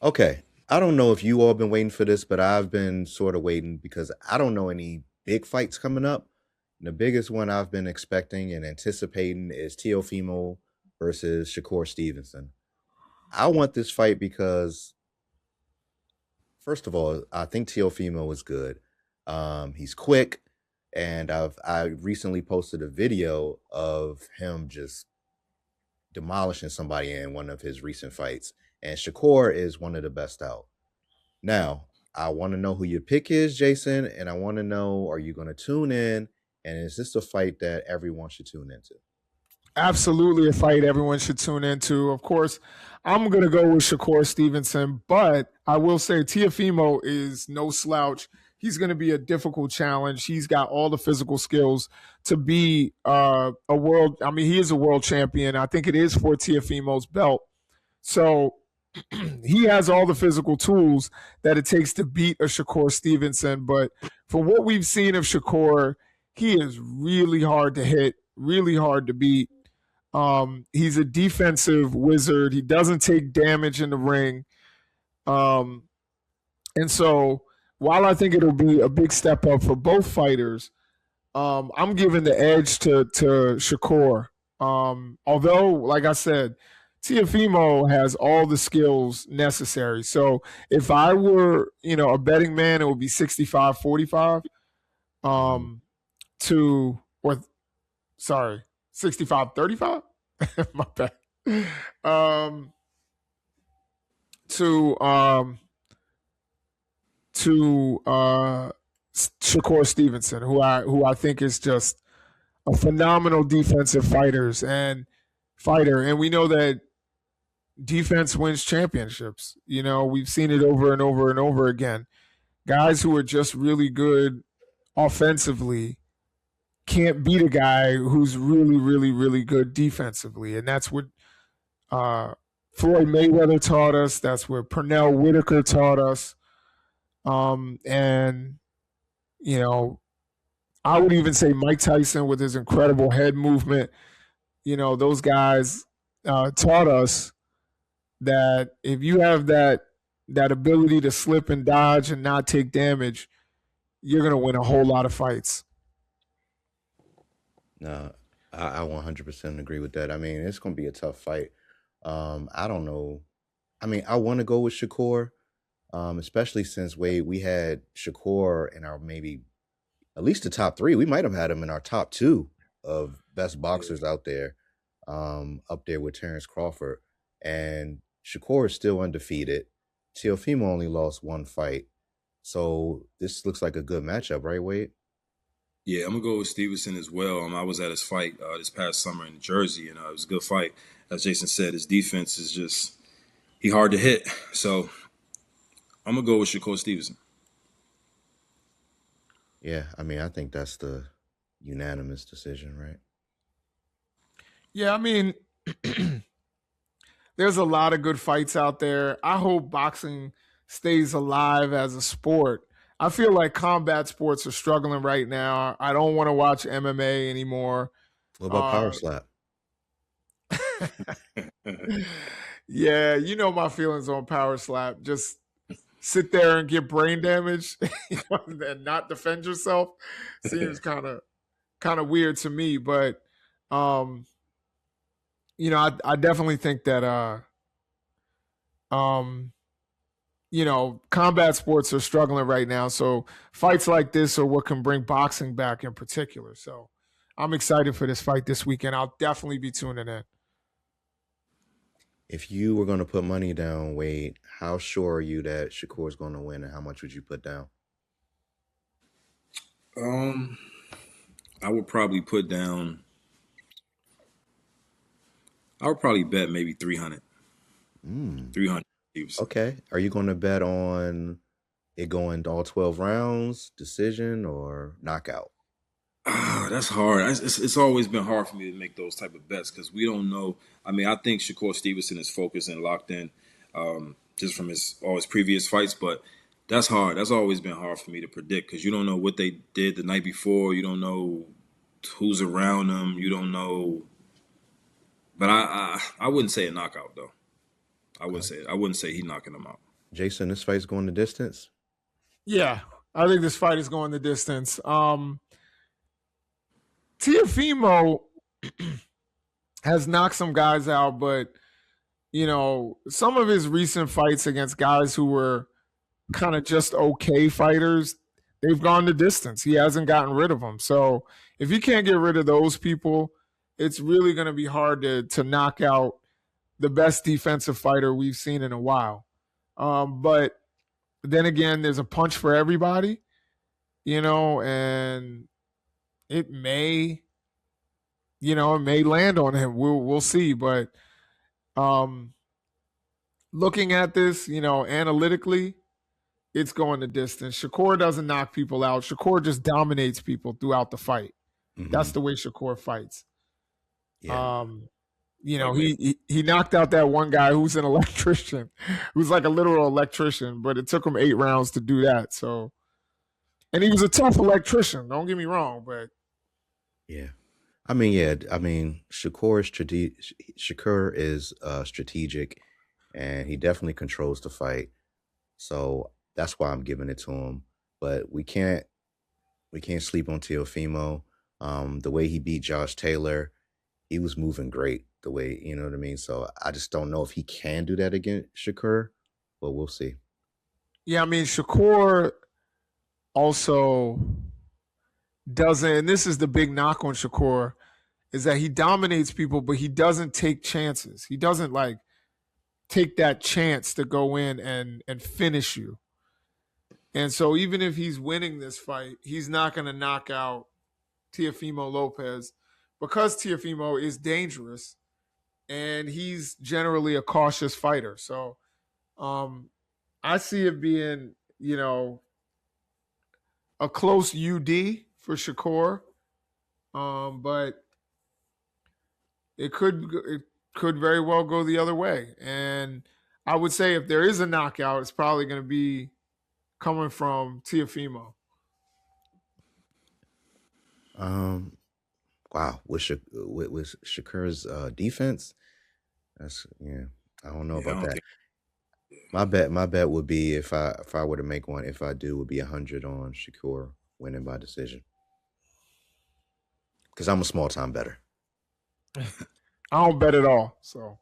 Okay. I don't know if you all been waiting for this, but I've been sort of waiting because I don't know any big fights coming up. The biggest one I've been expecting and anticipating is Teofimo versus Shakur Stevenson. I want this fight because, first of all, I think Teofimo is good. He's quick, and I recently posted a video of him just demolishing somebody in one of his recent fights. And Shakur is one of the best out. Now, I want to know who your pick is, Jason, and I want to know, are you going to tune in? And is this a fight that everyone should tune into? Absolutely a fight everyone should tune into. Of course, I'm going to go with Shakur Stevenson, but I will say Teofimo is no slouch. He's going to be a difficult challenge. He's got all the physical skills to be a world. I mean, he is a world champion. I think it is for Teofimo's belt. So he has all the physical tools that it takes to beat a Shakur Stevenson. But for what we've seen of Shakur, he is really hard to hit, really hard to beat. He's a defensive wizard. He doesn't take damage in the ring. Um, and so while I think it'll be a big step up for both fighters, I'm giving the edge to Shakur. Although, like I said, Tiafimo has all the skills necessary. So if I were, a betting man, it would be 65-45 Mhm. to, or sorry, 65-35? My bad. Um, to Shakur Stevenson, who I think is just a phenomenal defensive fighter, and we know that defense wins championships. We've seen it over and over and over again. Guys who are just really good offensively can't beat a guy who's really, really, really good defensively, and that's what Floyd Mayweather taught us. That's what Pernell Whitaker taught us. And you know, I would even say Mike Tyson with his incredible head movement. Those guys taught us that if you have that ability to slip and dodge and not take damage, you're going to win a whole lot of fights. No, I 100% agree with that. I mean, it's going to be a tough fight. I don't know. I mean, I want to go with Shakur, especially since we had Shakur in our maybe at least the top three. We might have had him in our top two of best boxers out there, up there with Terrence Crawford. And Shakur is still undefeated. Teofimo only lost one fight. So this looks like a good matchup, right, Wade? Yeah, I'm gonna go with Stevenson as well. I was at his fight this past summer in Jersey, and it was a good fight. As Jason said, his defense is just he hard to hit. So I'm gonna go with Shakur Stevenson. Yeah, I mean, I think that's the unanimous decision, right? Yeah, I mean, there's a lot of good fights out there. I hope boxing stays alive as a sport. I feel like combat sports are struggling right now. I don't want to watch MMA anymore. What about Power Uh, Slap? yeah, you know my feelings on power slap. Just sit there and get brain damage and not defend yourself seems kind of weird to me. But um, I definitely think that um, combat sports are struggling right now. So fights like this are what can bring boxing back in particular. So I'm excited for this fight this weekend. I'll definitely be tuning in. If you were going to put money down, Wade, how sure are you that Shakur's going to win, and how much would you put down? um, I would probably put down. I would probably bet maybe 300. Mm, 300 Stevenson. okay. Are you going to bet on it going all 12 rounds, decision, or knockout? That's hard. It's always been hard for me to make those type of bets because we don't know. I mean, I think Shakur Stevenson is focused and locked in, just from all his previous fights. But that's hard. That's always been hard for me to predict because you don't know what they did the night before. You don't know who's around them. You don't know. But I wouldn't say a knockout though. I Okay. wouldn't say he knocking them out. Jason, this fight's going the distance. Yeah, I think this fight is going the distance. Teofimo has knocked some guys out, but some of his recent fights against guys who were kind of just okay fighters, they've gone the distance. He hasn't gotten rid of them. So if you can't get rid of those people, it's really going to be hard to knock out the best defensive fighter we've seen in a while. But then again, there's a punch for everybody, and it may, it may land on him. We'll see. But looking at this, analytically, it's going the distance. Shakur doesn't knock people out. Shakur just dominates people throughout the fight. Mm-hmm. That's the way Shakur fights. Yeah. He knocked out that one guy who's an electrician, who's like a literal electrician, but it took him 8 rounds to do that. So, and he was a tough electrician. Don't get me wrong, but yeah. Shakur is strategic, and he definitely controls the fight. So that's why I'm giving it to him. But we can't sleep on Teofimo. The way he beat Josh Taylor, he was moving great. The way, you know what I mean? So I just don't know if he can do that against Shakur, but we'll see. Yeah, Shakur also doesn't, and this is the big knock on Shakur, is that he dominates people, but he doesn't take chances. He doesn't take that chance to go in and finish you. And so even if he's winning this fight, he's not going to knock out Teofimo Lopez because Teofimo is dangerous and he's generally a cautious fighter. So I see it being, a close UD for Shakur, but it could very well go the other way. And I would say if there is a knockout, it's probably going to be coming from Teofimo. Wow, with Shakur's defense, I don't know about that. My bet would be if I were to make one, if I do, would be 100 on Shakur winning by decision, because I'm a small time better. I don't bet at all, so.